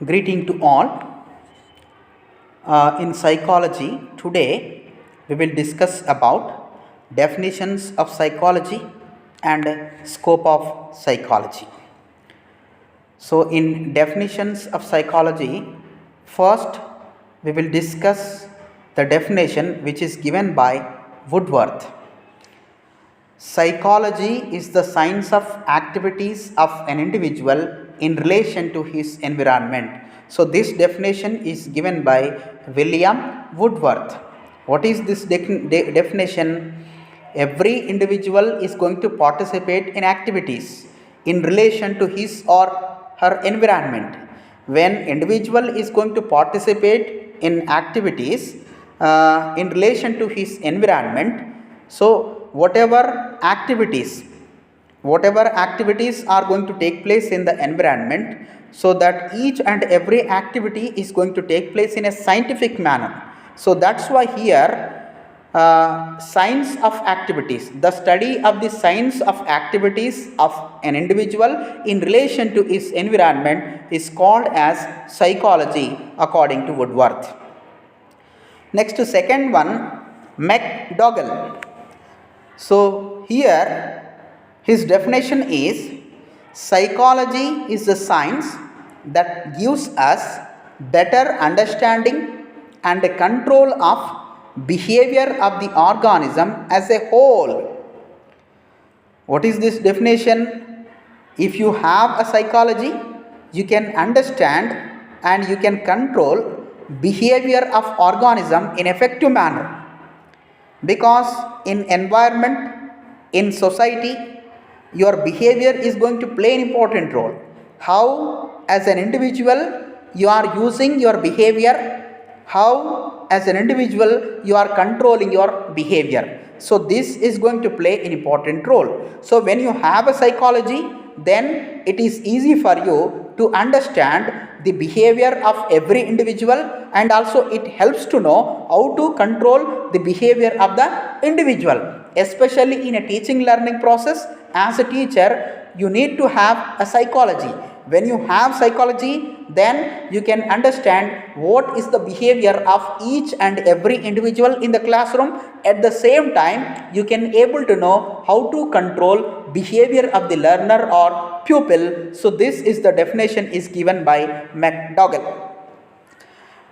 Greeting to all. In psychology, today we will discuss about definitions of psychology and scope of psychology. So, in definitions of psychology, first we will discuss the definition which is given by Woodworth. Psychology is the science of activities of an individual in relation to his environment. So, this definition is given by William Woodworth. What is this definition? Every individual is going to participate in activities in relation to his or her environment. When individual is going to participate in activities in relation to his environment, so whatever activities are going to take place in the environment, so that each and every activity is going to take place in a scientific manner. So that's why here science of activities, the study of the science of activities of an individual in relation to his environment is called as psychology according to Woodworth. Next, second one, McDougall. So here his definition is psychology is the science that gives us better understanding and control of behavior of the organism as a whole. What is this definition? If you have a psychology, you can understand and you can control behavior of organism in effective manner, because in environment, in society, your behavior is going to play an important role. How as an individual you are using your behavior, how as an individual you are controlling your behavior. So this is going to play an important role. So when you have a psychology, then it is easy for you to understand the behavior of every individual, and also it helps to know how to control the behavior of the individual. Especially in a teaching learning process, as a teacher you need to have a psychology. When you have psychology, then you can understand what is the behavior of each and every individual in the classroom. At the same time, you can able to know how to control behavior of the learner or pupil. So this is the definition is given by McDougall.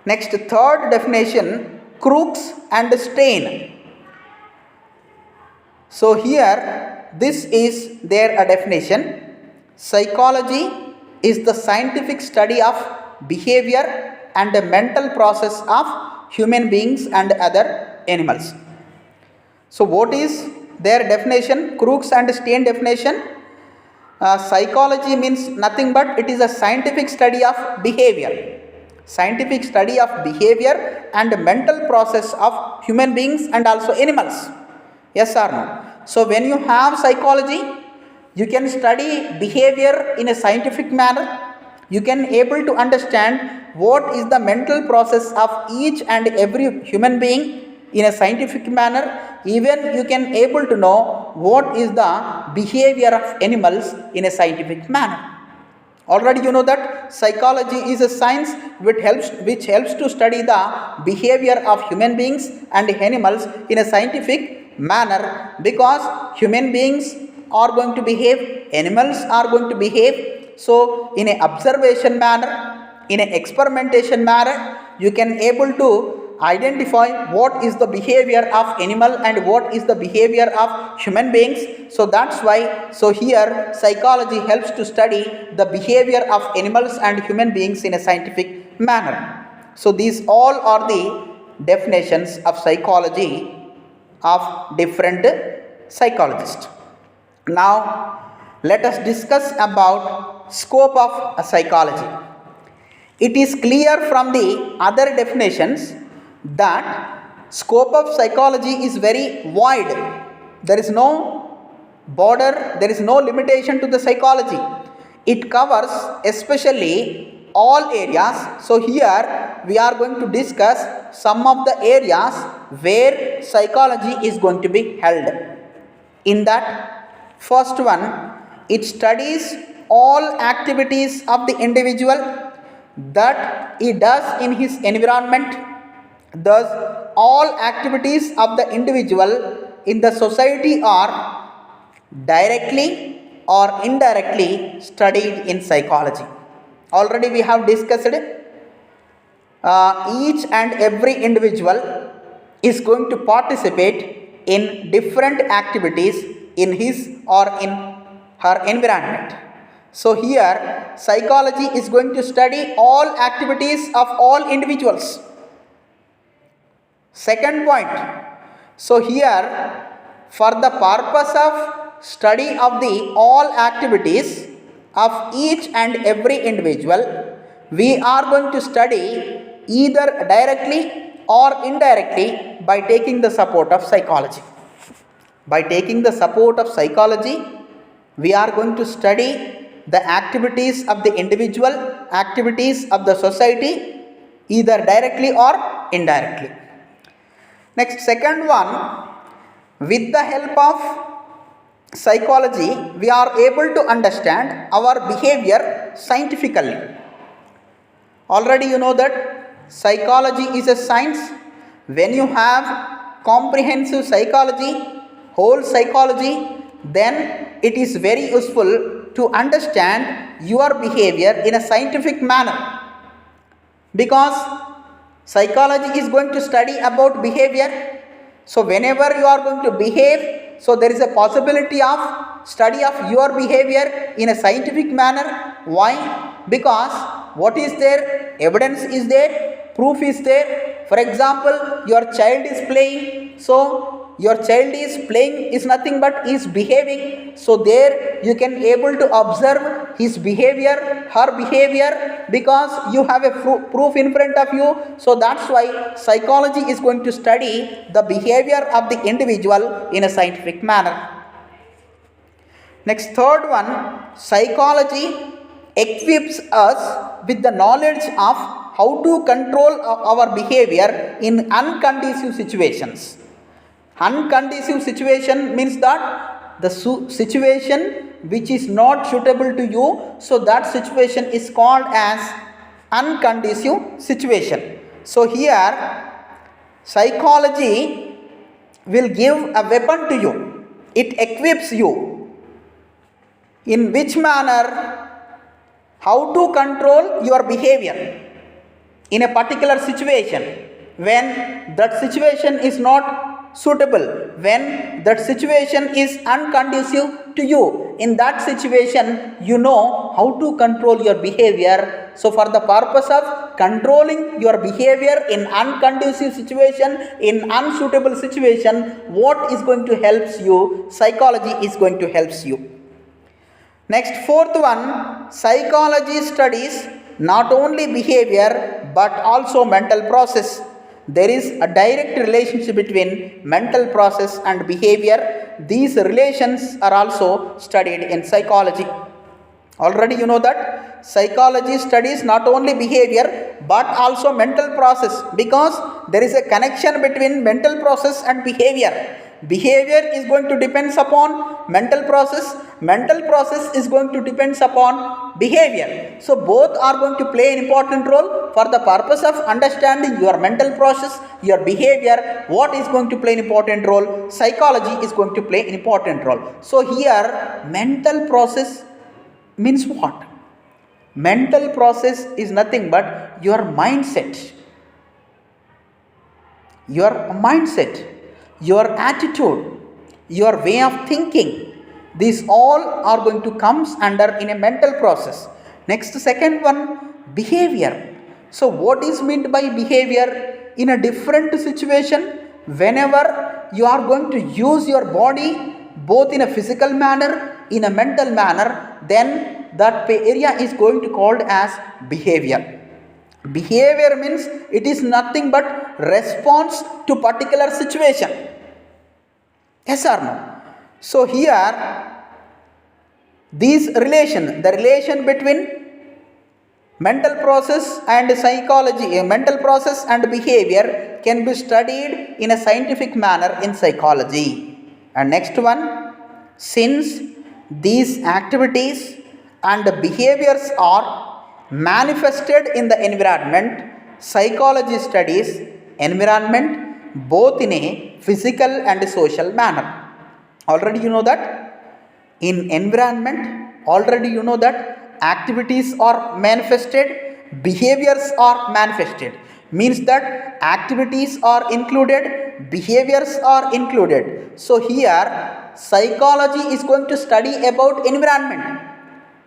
Next, third definition, Crookes and Stein. So here this is their definition. Psychology is the scientific study of behavior and the mental process of human beings and other animals. So what is their definition? Crookes and Stein definition. Psychology means nothing but it is a scientific study of behavior. Scientific study of behavior and mental process of human beings and also animals. Yes or no? So when you have psychology, you can study behavior in a scientific manner. You can able to understand what is the mental process of each and every human being in a scientific manner. Even you can able to know what is the behavior of animals in a scientific manner. Already you know that psychology is a science which helps to study the behavior of human beings and animals in a scientific manner, because human beings are going to behave, animals are going to behave. So in a observation manner, in a experimentation manner, you can able to identify what is the behavior of animal and what is the behavior of human beings. So that's why, so here psychology helps to study the behavior of animals and human beings in a scientific manner. So these all are the definitions of psychology of different psychologists. Now let us discuss about scope of psychology. It is clear from the other definitions that scope of psychology is very wide. There is no border, there is no limitation to the psychology. It covers especially all areas. So here we are going to discuss some of the areas where psychology is going to be held. In that, first one, it studies all activities of the individual that he does in his environment. Thus, all activities of the individual in the society are directly or indirectly studied in psychology. Already we have discussed each and every individual is going to participate in different activities in his or in her environment. So here psychology is going to study all activities of all individuals. Second point, so here for the purpose of study of the all activities of each and every individual, we are going to study either directly or indirectly by taking the support of psychology. By taking the support of psychology, we are going to study the activities of the individual, activities of the society, either directly or indirectly. Next, second one, with the help of psychology, we are able to understand our behavior scientifically. Already you know that psychology is a science. When you have comprehensive psychology, whole psychology, then it is very useful to understand your behavior in a scientific manner, because psychology is going to study about behavior. So whenever you are going to behave, so there is a possibility of study of your behavior in a scientific manner. Why? Because what is there? Evidence is there, proof is there. For example, your child is playing, so your child is playing is nothing but is behaving. So there you can able to observe his behavior, her behavior, because you have a proof in front of you. So that's why psychology is going to study the behavior of the individual in a scientific manner. Next, third one, psychology equips us with the knowledge of how to control our behavior in unconducive situations. Unconducive situation means that the situation which is not suitable to you, so that situation is called as unconducive situation. So here psychology will give a weapon to you. It equips you. In which manner? How to control your behavior in a particular situation when that situation is not suitable, when that situation is unconducive to you. In that situation, you know how to control your behavior. So for the purpose of controlling your behavior in unconducive situation, in unsuitable situation, what is going to help you? Psychology is going to help you. Next, fourth one, psychology studies not only behavior but also mental process. There is a direct relationship between mental process and behavior. These relations are also studied in psychology. Already you know that psychology studies not only behavior but also mental process, because there is a connection between mental process and behavior. Behavior is going to depend upon mental process is going to depend upon behavior. So both are going to play an important role. For the purpose of understanding your mental process, your behavior, what is going to play an important role? Psychology is going to play an important role. So here mental process means what? Mental process is nothing but your mindset, your attitude, your way of thinking. These all are going to come under in a mental process. Next, second one, behavior. So what is meant by behavior? In a different situation, whenever you are going to use your body both in a physical manner, in a mental manner, then that area is going to called as behavior. Behavior means it is nothing but response to particular situation. Yes or no? So here these relation, the relation between mental process and psychology, mental process and behavior can be studied in a scientific manner in psychology. And next one, since these activities and behaviors are manifested in the environment. Psychology studies environment both in a physical and social manner. Already you know that in environment, already you know that activities are manifested, behaviors are manifested, means that activities are included, behaviors are included. So here psychology is going to study about environment.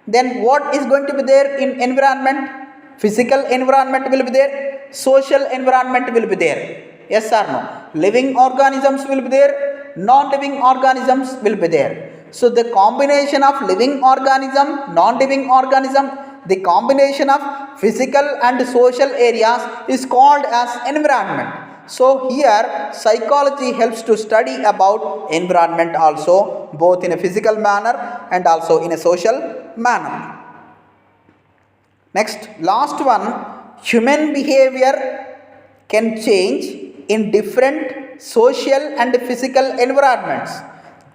Then what is going to be there in environment? Physical environment will be there, social environment will be there. Yes or no? Living organisms will be there, non-living organisms will be there. So the combination of living organism, non-living organism, the combination of physical and social areas is called as environment. So here psychology helps to study about environment also, both in a physical manner and also in a social manner. Next, last one, human behavior can change in different social and physical environments.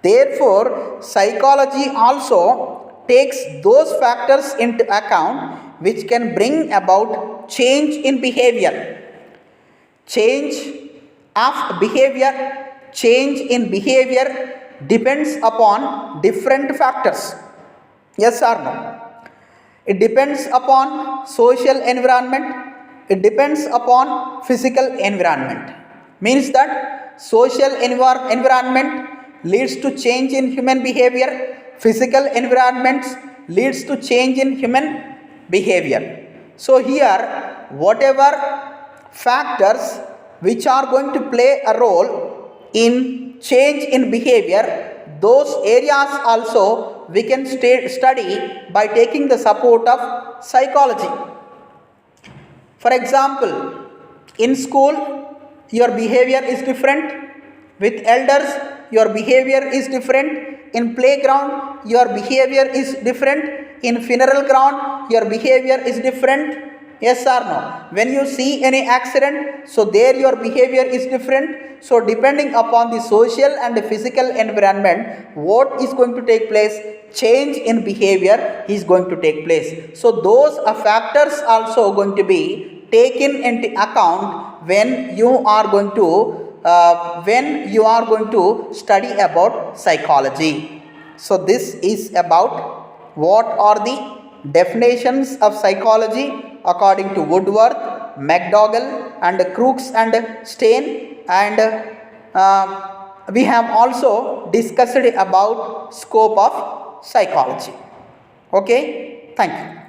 Therefore, psychology also takes those factors into account which can bring about change in behavior. Change of behavior, change in behavior depends upon different factors. Yes or no? It depends upon social environment, it depends upon physical environment. Means that social environment leads to change in human behavior, physical environments leads to change in human behavior. So here whatever factors which are going to play a role in change in behavior, those areas also we can study by taking the support of psychology. For example, in school your behavior is different, with elders your behavior is different, in playground your behavior is different, in funeral ground your behavior is different. Yes or no? When you see any accident, so there your behavior is different. So depending upon the social and the physical environment, what is going to take place? Change in behavior is going to take place. So those factors also going to be taken into account when you are going to study about psychology. So this is about what are the definitions of psychology according to Woodworth, McDougall and Crookes and Stein, and we have also discussed about scope of psychology. Okay, thank you.